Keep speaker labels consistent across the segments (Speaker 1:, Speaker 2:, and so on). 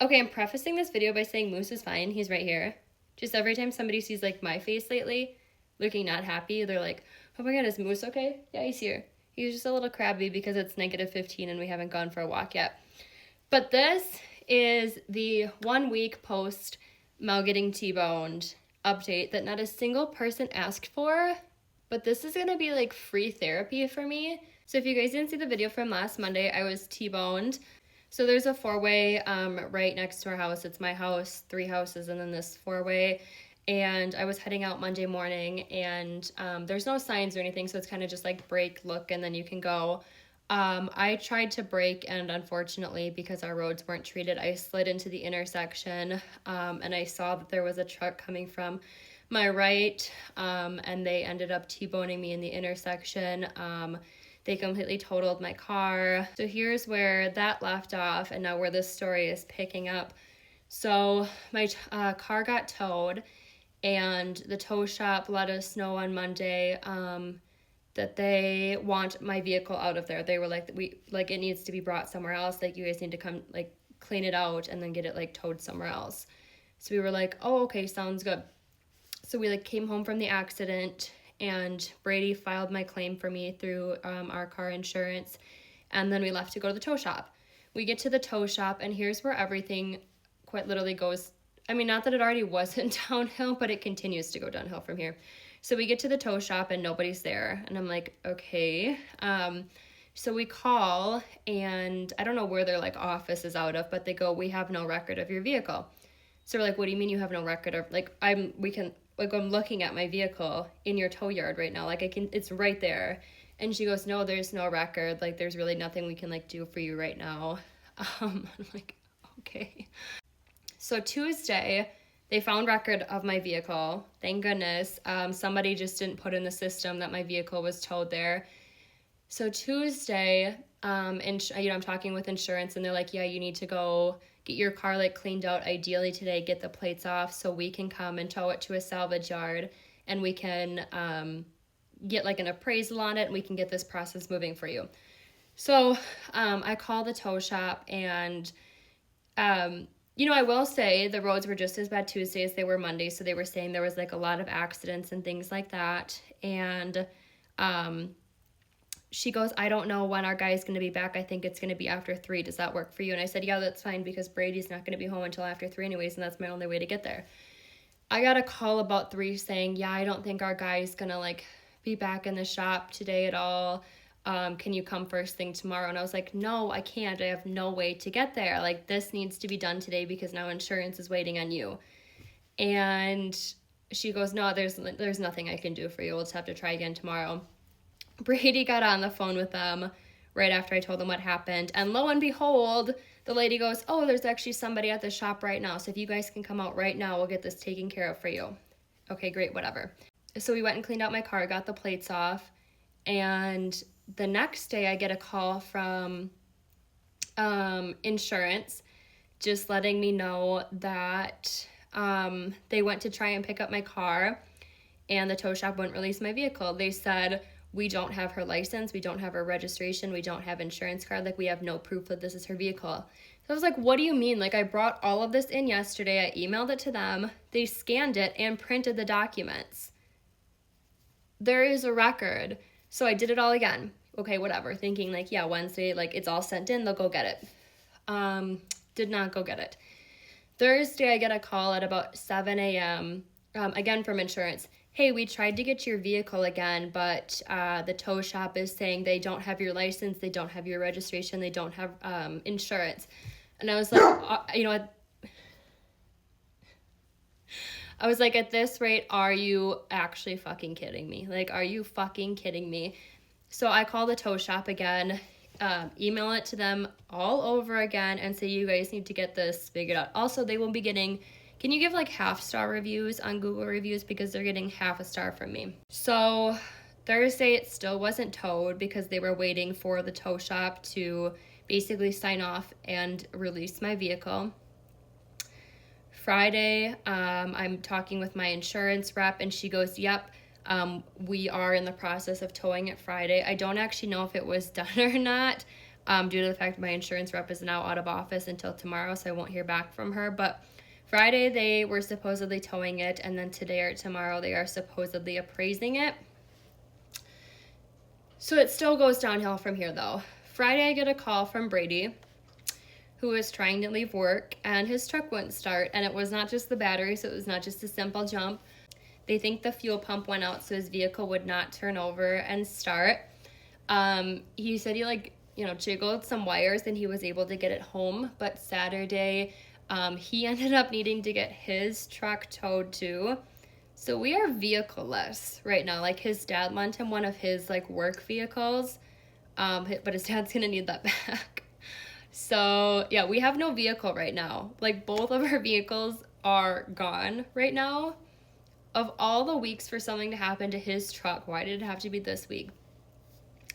Speaker 1: Okay, I'm prefacing this video by saying Moose is fine. He's right here. Just every time somebody sees like my face lately, looking not happy, they're like, oh my god, is Moose okay? Yeah, he's here. He's just a little crabby because it's -15 and we haven't gone for a walk yet. But this is the 1 week post Mel getting T-boned update that not a single person asked for, but this is gonna be like free therapy for me. So if you guys didn't see the video from last Monday, I was T-boned. So there's a four-way right next to our house. It's my house, 3 houses, and then this four-way. And I was heading out Monday morning, and there's no signs or anything, so it's kind of just like brake, look, and then you can go. I tried to brake, and unfortunately, because our roads weren't treated, I slid into the intersection, and I saw that there was a truck coming from my right, and they ended up T-boning me in the intersection. They completely totaled my car. So here's where that left off, and now where this story is picking up. So my car got towed, and the tow shop let us know on Monday that they want my vehicle out of there. They were like, it needs to be brought somewhere else. Like, you guys need to come like clean it out and then get it like towed somewhere else. So we were like, oh, okay, sounds good. So we like came home from the accident, and Brady filed my claim for me through our car insurance, and then we left to go to the tow shop. We get to the tow shop, and here's where everything quite literally goes. I mean, not that it already wasn't downhill, but it continues to go downhill from here. So we get to the tow shop, and nobody's there, and I'm like, okay. So we call, and I don't know where their like office is out of, but they go, we have no record of your vehicle. So we're like, what do you mean you have no record of, like, I'm looking at my vehicle in your tow yard right now. Like, it's right there. And she goes, no, there's no record. Like, there's really nothing we can like do for you right now. I'm like, okay. So Tuesday, they found record of my vehicle. Thank goodness. Somebody just didn't put in the system that my vehicle was towed there. So Tuesday, I'm talking with insurance, and they're like, yeah, you need to go get your car like cleaned out, ideally today, get the plates off so we can come and tow it to a salvage yard, and we can get like an appraisal on it, and we can get this process moving for you. So I call the tow shop, and I will say the roads were just as bad Tuesday as they were Monday, so they were saying there was like a lot of accidents and things like that. And she goes, I don't know when our guy's going to be back. I think it's going to be after 3. Does that work for you? And I said, yeah, that's fine, because Brady's not going to be home until after 3 anyways, and that's my only way to get there. I got a call about 3 saying, yeah, I don't think our guy's going to like be back in the shop today at all. Can you come first thing tomorrow? And I was like, no, I can't. I have no way to get there. Like, this needs to be done today because now insurance is waiting on you. And she goes, no, there's nothing I can do for you. We'll just have to try again tomorrow. Brady got on the phone with them right after I told them what happened. And lo and behold, the lady goes, oh, there's actually somebody at the shop right now. So if you guys can come out right now, we'll get this taken care of for you. Okay, great, whatever. So we went and cleaned out my car, got the plates off. And the next day I get a call from insurance just letting me know that they went to try and pick up my car, and the tow shop wouldn't release my vehicle. They said, we don't have her license, we don't have her registration, we don't have insurance card, like we have no proof that this is her vehicle. So I was like, what do you mean? Like, I brought all of this in yesterday, I emailed it to them, they scanned it and printed the documents. There is a record. So I did it all again. Okay, whatever, thinking like, yeah, Wednesday, like it's all sent in, they'll go get it. Did not go get it. Thursday, I get a call at about 7 a.m., again from insurance. Hey, we tried to get your vehicle again, but the tow shop is saying they don't have your license, they don't have your registration, they don't have insurance. And I was like, I was like, at this rate, are you actually fucking kidding me? Like, are you fucking kidding me? So I call the tow shop again, email it to them all over again, and say, you guys need to get this figured out. Also, they will be getting, can you give like half-star reviews on Google reviews, because they're getting half a star from me. So Thursday, it still wasn't towed because they were waiting for the tow shop to basically sign off and release my vehicle. Friday, I'm talking with my insurance rep, and she goes, yep, we are in the process of towing it Friday. I don't actually know if it was done or not. due to the fact that my insurance rep is now out of office until tomorrow, so I won't hear back from her. But Friday, they were supposedly towing it, and then today or tomorrow, they are supposedly appraising it. So it still goes downhill from here, though. Friday, I get a call from Brady, who was trying to leave work, and his truck wouldn't start, and it was not just the battery, so it was not just a simple jump. They think the fuel pump went out, so his vehicle would not turn over and start. He said he jiggled some wires and he was able to get it home, but Saturday, he ended up needing to get his truck towed too. So we are vehicle-less right now. Like, his dad lent him one of his work vehicles, but his dad's gonna need that back. So yeah, we have no vehicle right now. Like, both of our vehicles are gone right now. Of all the weeks for something to happen to his truck, why did it have to be this week?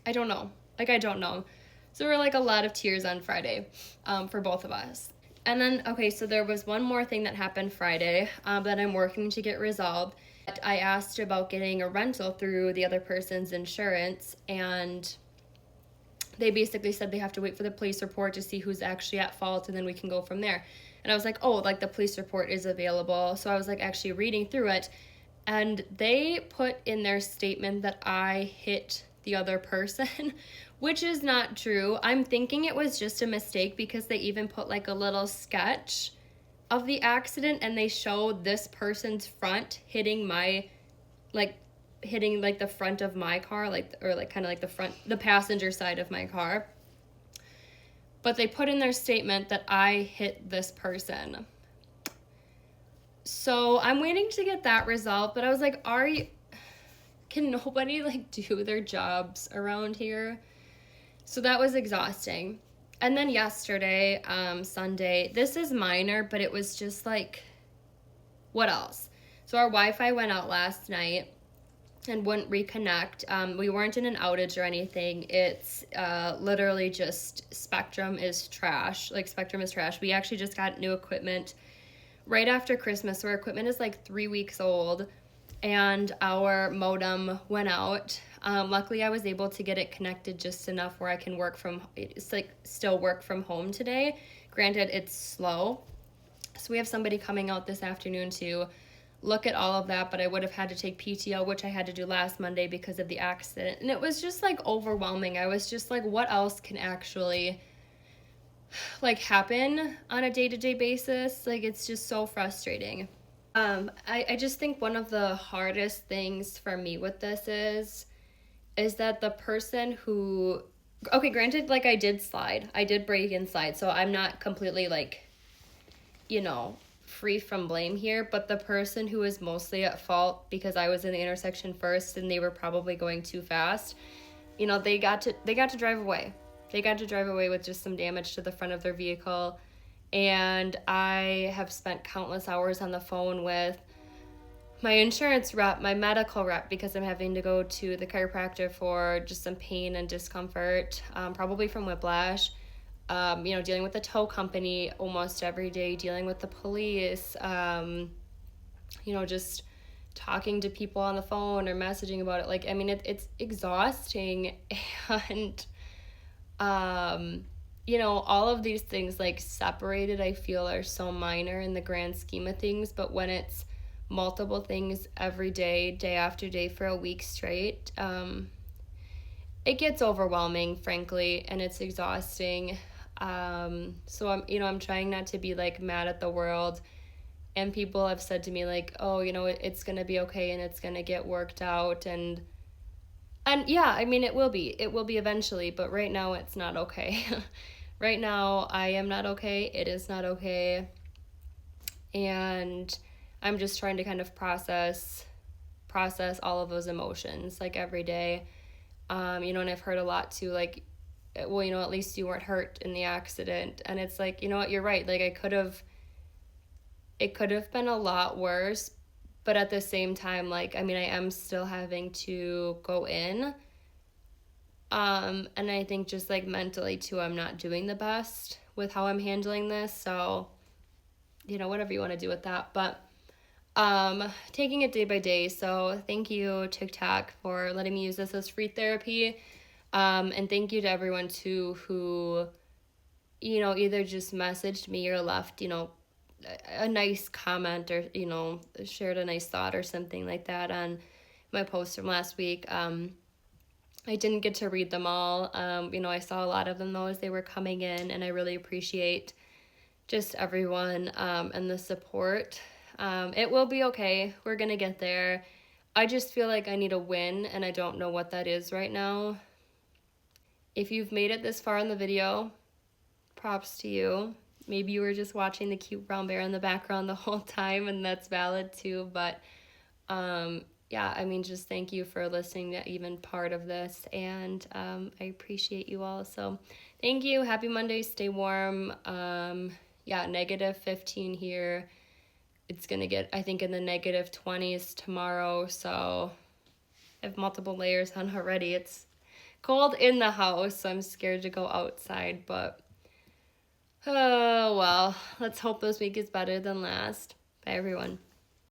Speaker 1: I don't know. I don't know. So we're a lot of tears on Friday for both of us. And then, okay, so there was one more thing that happened Friday that I'm working to get resolved. I asked about getting a rental through the other person's insurance, and they basically said they have to wait for the police report to see who's actually at fault, and then we can go from there. And I was like, oh, the police report is available. So I was actually reading through it, and they put in their statement that I hit the other person, which is not true. I'm thinking it was just a mistake because they even put a little sketch of the accident, and they showed this person's front hitting my, hitting the front of my car, the front, the passenger side of my car. But they put in their statement that I hit this person. So I'm waiting to get that resolved, but I was can nobody do their jobs around here? So that was exhausting. And then yesterday, Sunday, this is minor, but it was just what else? So our Wi-Fi went out last night and wouldn't reconnect. We weren't in an outage or anything. It's literally just Spectrum is trash. Spectrum is trash. We actually just got new equipment right after Christmas. So our equipment is 3 weeks old, and our modem went out. Luckily, I was able to get it connected just enough where I can still work from home today. Granted, it's slow. So we have somebody coming out this afternoon to look at all of that, but I would have had to take PTO, which I had to do last Monday because of the accident. And it was just overwhelming. I was just what else can actually happen on a day-to-day basis? It's just so frustrating. I just think one of the hardest things for me with this is that the person who, okay, granted, I did break and slide, so I'm not completely free from blame here, but the person who is mostly at fault, because I was in the intersection first and they were probably going too fast, they got to drive away. They got to drive away with just some damage to the front of their vehicle. And I have spent countless hours on the phone with my insurance rep, my medical rep, because I'm having to go to the chiropractor for just some pain and discomfort, probably from whiplash. Dealing with the tow company almost every day, dealing with the police, just talking to people on the phone or messaging about it. It's exhausting. And, all of these things separated, I feel, are so minor in the grand scheme of things. But when it's multiple things every day, day after day for a week straight, it gets overwhelming, frankly, and it's exhausting. So I'm trying not to be mad at the world, and people have said to me oh, it's going to be okay and it's going to get worked out. And yeah, it will be eventually, but right now it's not okay. Right now I am not okay. It is not okay. And I'm just trying to kind of process all of those emotions every day. And I've heard a lot too, well, at least you weren't hurt in the accident. And it's what, you're right. It could have been a lot worse, but at the same time, I am still having to go in. And I think just mentally too, I'm not doing the best with how I'm handling this. So, whatever you want to do with that, but, taking it day by day. So thank you, TikTok, for letting me use this as free therapy. And thank you to everyone too who, you know, either just messaged me or left, you know, a nice comment or, you know, shared a nice thought or something like that on my post from last week. I didn't get to read them all. You know, I saw a lot of them though as they were coming in, and I really appreciate just everyone and the support. It will be okay. We're gonna get there. I just feel like I need a win, and I don't know what that is right now. If you've made it this far in the video, props to you. Maybe you were just watching the cute brown bear in the background the whole time, and that's valid too. But yeah, I mean, just thank you for listening to even part of this, and I appreciate you all. So thank you. Happy Monday. Stay warm. Yeah, negative 15 here. It's gonna get, I think, in the negative 20s tomorrow. So I have multiple layers on already. It's cold in the house, so I'm scared to go outside, but oh well, let's hope this week is better than last. Bye everyone.